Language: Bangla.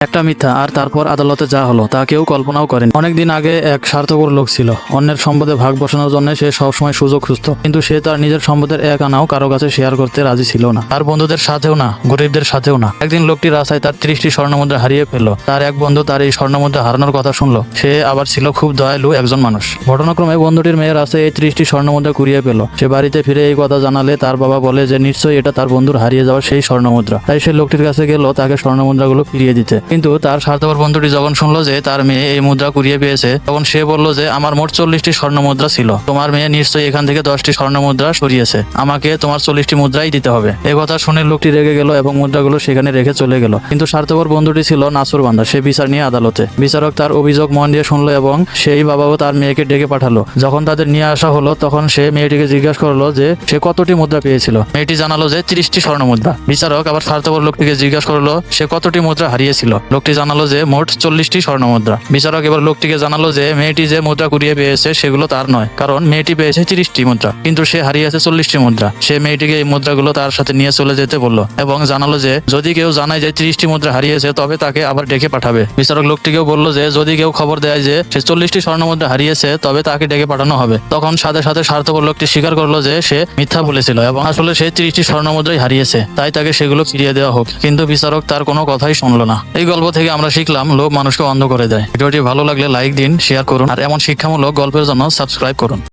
একটা মিথ্যা। আর তারপর আদালতে যা হলো তা কেউ কল্পনাও করেন। অনেকদিন আগে এক স্বার্থপর লোক ছিল। অন্যের সম্পদে ভাগ বসানোর জন্য সে সবসময় সুযোগ খুঁজত, কিন্তু সে তার নিজের সম্পদের এক আনাও কারো কাছে শেয়ার করতে রাজি ছিল না। তার বন্ধুদের সাথেও না, গরিবদের সাথেও না। একদিন লোকটি রাস্তায় তার 30টি স্বর্ণমুদ্রা হারিয়ে ফেললো। তার এক বন্ধু তার এই স্বর্ণমুদ্রা হারানোর কথা শুনলো। সে আবার ছিল খুব দয়ালু একজন মানুষ। ঘটনাক্রমে বন্ধুটির মেয়ের রাস্তায় এই 30টি স্বর্ণমুদ্রা কুড়িয়ে পেল। সে বাড়িতে ফিরে এই কথা জানালে তার বাবা বলে যে নিশ্চয়ই এটা তার বন্ধুর হারিয়ে যাওয়া সেই স্বর্ণমুদ্রা। তাই সে লোকটির কাছে গেল তাকে স্বর্ণমুদ্রাগুলো ফিরিয়ে দিতে। কিন্তু তার স্বার্থপর বন্ধুটি যখন শুনলো যে তার মেয়ে এই মুদ্রা কুড়িয়ে পেয়েছে, তখন সে বলল যে আমার মোট 40টি স্বর্ণমুদ্রা ছিল, তোমার মেয়ে নিশ্চয়ই এখান থেকে 10টি স্বর্ণমুদ্রা সরিয়েছে, আমাকে তোমার 40টি মুদ্রাই দিতে হবে। এই কথা শুনে লোকটি রেগে গেল এবং মুদ্রাগুলো সেখানে রেখে চলে গেল। কিন্তু স্বার্থপর বন্ধুটি ছিল নাছোড়বান্দা। সে বিচার নিয়ে আদালতে। বিচারক তার অভিযোগ মন দিয়ে শুনলো এবং সেই বাবাও তার মেয়েকে ডেকে পাঠালো। যখন তাদের নিয়ে আসা হলো তখন সে মেয়েটিকে জিজ্ঞাসা করলো যে সে কতটি মুদ্রা পেয়েছিল। মেয়েটি জানালো যে 30টি স্বর্ণমুদ্রা। বিচারক আবার স্বার্থপর লোকটিকে জিজ্ঞাসা করলো সে কতটি মুদ্রা হারিয়েছিল। লোকটি জানালো যে মোট 40টি স্বর্ণমুদ্রা। বিচারক এবার লোকটিকে জানালো যে মেয়েটি যে মুদ্রা কুড়িয়ে পেয়েছে সেগুলো তার নয়, কারণ মেয়েটি পেয়েছে 30টি মুদ্রা, কিন্তু সে হারিয়েছে 40টি মুদ্রা। সে মেয়েটিকে এই মুদ্রাগুলো তার সাথে নিয়ে চলে যেতে বললো এবং জানালো যে যদি কেউ জানায় যে 30টি মুদ্রা হারিয়েছে তবে তাকে আবার ডেকে পাঠাবে। বিচারক লোকটিকেও বললো যে যদি কেউ খবর দেয় যে সে 40টি স্বর্ণমুদ্রা হারিয়েছে তবে তাকে ডেকে পাঠানো হবে। তখন সাথে সাথে স্বার্থপর লোকটি স্বীকার করলো যে সে মিথ্যা বলেছিল এবং আসলে সে 30টি স্বর্ণমুদ্রাই হারিয়েছে, তাই তাকে সেগুলো ফিরিয়ে দেওয়া হোক। কিন্তু বিচারক তার কোনো কথাই শুনলো না। এই গল্প থেকে আমরা শিখলাম লোভ মানুষকে অন্ধ করে দেয়। ভিডিওটি ভালো লাগলে লাইক দিন, শেয়ার করুন আর এমন শিক্ষামূলক গল্পের জন্য সাবস্ক্রাইব করুন।